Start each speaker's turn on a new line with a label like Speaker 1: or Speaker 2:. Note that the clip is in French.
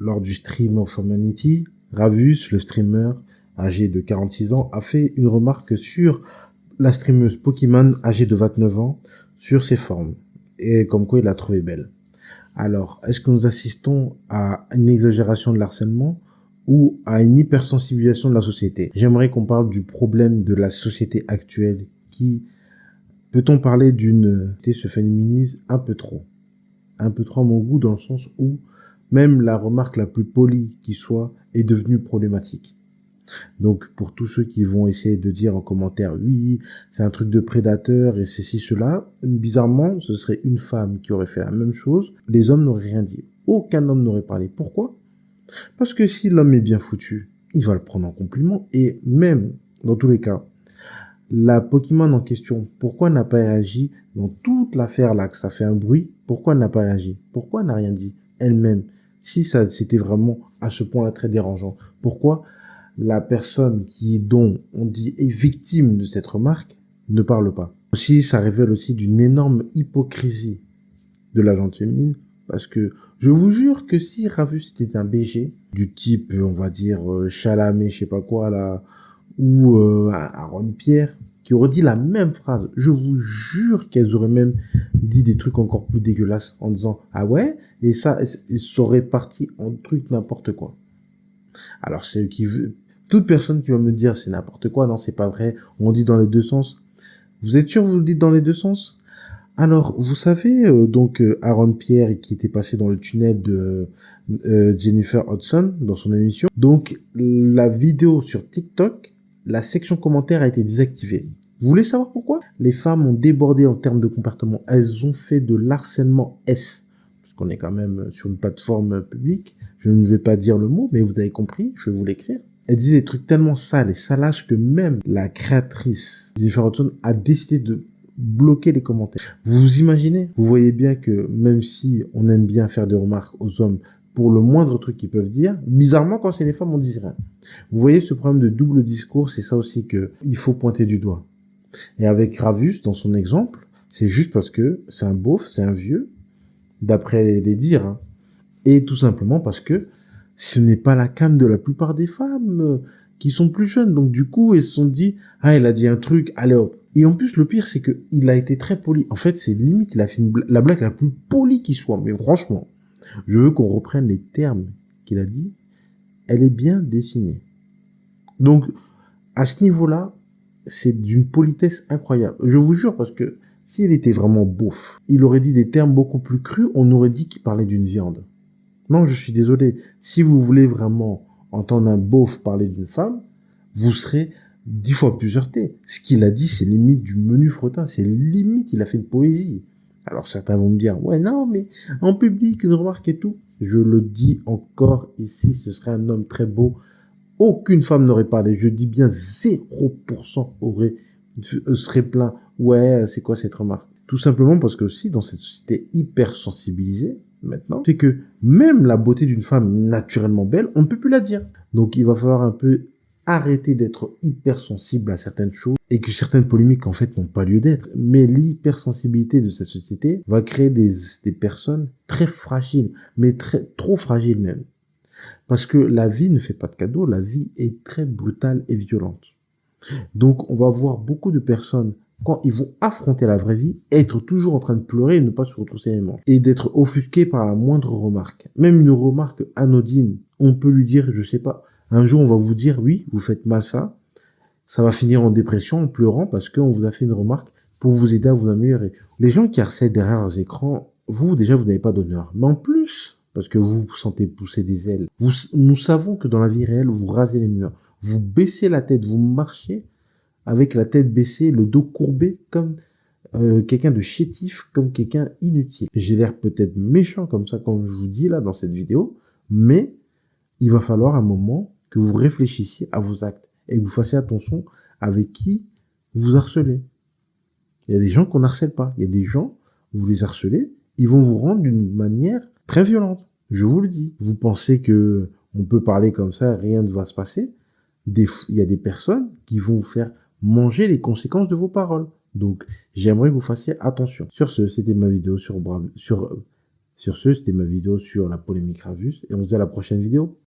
Speaker 1: Lors du Stream of Humanity, Ravus, le streamer âgé de 46 ans, a fait une remarque sur la streameuse Pokémon âgée de 29 ans sur ses formes, et comme quoi il l'a trouvée belle. Alors, est-ce que nous assistons à une exagération de l'harcèlement ou à une hypersensibilisation de la société? J'aimerais qu'on parle du problème de la société actuelle qui, peut-on parler d'une se féminise un peu trop à mon goût, dans le sens où même la remarque la plus polie qui soit est devenue problématique. Donc, pour tous ceux qui vont essayer de dire en commentaire, oui, c'est un truc de prédateur et ceci, cela, bizarrement, ce serait une femme qui aurait fait la même chose, les hommes n'auraient rien dit. Aucun homme n'aurait parlé. Pourquoi? Parce que si l'homme est bien foutu, il va le prendre en compliment, et même, dans tous les cas, la Pokémon en question, pourquoi n'a pas réagi dans toute l'affaire là, que ça fait un bruit, pourquoi elle n'a pas réagi? Pourquoi elle n'a rien dit elle-même? Si ça, c'était vraiment à ce point-là très dérangeant. Pourquoi la personne dont on dit est victime de cette remarque ne parle pas? Aussi, ça révèle aussi d'une énorme hypocrisie de la gente féminine, parce que je vous jure que si Ravus était un BG, du type, on va dire, Chalamet, je sais pas quoi, là, ou Aaron Pierre, qui aurait dit la même phrase, je vous jure qu'elles auraient même dit des trucs encore plus dégueulasses en disant « Ah ouais ?» et ça aurait parti en truc n'importe quoi. Alors, toute personne qui va me dire c'est n'importe quoi, non, c'est pas vrai, on dit dans les deux sens. Vous êtes sûr que vous le dites dans les deux sens? Alors, vous savez, Aaron Pierre qui était passé dans le tunnel de Jennifer Hudson dans son émission. Donc, la vidéo sur TikTok, la section commentaires a été désactivée. Vous voulez savoir pourquoi? Les femmes ont débordé en termes de comportement. Elles ont fait de l'harcèlement S, parce qu'on est quand même sur une plateforme publique. Je ne vais pas dire le mot, mais vous avez compris, je vais vous l'écrire. Elle disait des trucs tellement sales et salaces que même la créatrice Jennifer Hudson a décidé de bloquer les commentaires. Vous imaginez? Vous voyez bien que même si on aime bien faire des remarques aux hommes pour le moindre truc qu'ils peuvent dire, bizarrement quand c'est les femmes on dit rien. Vous voyez ce problème de double discours, c'est ça aussi que il faut pointer du doigt. Et avec Ravus, dans son exemple, c'est juste parce que c'est un beauf, c'est un vieux, d'après les dires, hein. Et tout simplement parce que ce n'est pas la came de la plupart des femmes qui sont plus jeunes. Donc du coup, elles se sont dit, ah, elle a dit un truc, allez hop. Et en plus, le pire, c'est que il a été très poli. En fait, c'est limite, il a fait la blague la plus polie qui soit. Mais franchement, je veux qu'on reprenne les termes qu'il a dit. Elle est bien dessinée. Donc, à ce niveau-là, c'est d'une politesse incroyable. Je vous jure, parce que s'il était vraiment beauf, il aurait dit des termes beaucoup plus crus, on aurait dit qu'il parlait d'une viande. Non, je suis désolé. Si vous voulez vraiment entendre un beauf parler d'une femme, vous serez 10 fois plus heurté. Ce qu'il a dit, c'est limite du menu fretin. C'est limite, il a fait de poésie. Alors certains vont me dire, ouais, non, mais en public, une remarque et tout. Je le dis encore ici, ce serait un homme très beau. Aucune femme n'aurait parlé. Je dis bien 0% serait plein. Ouais, c'est quoi cette remarque? Tout simplement parce que aussi, dans cette société hyper sensibilisée, maintenant, c'est que même la beauté d'une femme naturellement belle, on ne peut plus la dire. Donc il va falloir un peu arrêter d'être hypersensible à certaines choses et que certaines polémiques en fait n'ont pas lieu d'être. Mais l'hypersensibilité de cette société va créer des personnes très fragiles, mais trop fragiles même. Parce que la vie ne fait pas de cadeaux, la vie est très brutale et violente. Donc on va voir beaucoup de personnes, quand ils vont affronter la vraie vie, être toujours en train de pleurer et ne pas se retrousser les manches. Et d'être offusqués par la moindre remarque. Même une remarque anodine, on peut lui dire, je sais pas, un jour on va vous dire, oui, vous faites mal ça va finir en dépression, en pleurant, parce qu'on vous a fait une remarque pour vous aider à vous améliorer. Les gens qui harcèlent derrière leurs écrans, déjà vous n'avez pas d'honneur. Mais en plus, parce que vous vous sentez pousser des ailes, nous savons que dans la vie réelle, vous rasez les murs. Vous baissez la tête, vous marchez avec la tête baissée, le dos courbé, comme quelqu'un de chétif, comme quelqu'un inutile. J'ai l'air peut-être méchant comme ça, comme je vous dis là dans cette vidéo, mais il va falloir un moment que vous réfléchissiez à vos actes et que vous fassiez attention avec qui vous harcelez. Il y a des gens qu'on harcèle pas. Il y a des gens, vous les harcelez, ils vont vous rendre d'une manière très violente. Je vous le dis. Vous pensez que on peut parler comme ça, rien ne va se passer. Il y a des personnes qui vont vous faire manger les conséquences de vos paroles. Donc, j'aimerais que vous fassiez attention. Sur ce, c'était ma vidéo sur Sur ce, c'était ma vidéo sur la polémique Ravus et on se dit à la prochaine vidéo.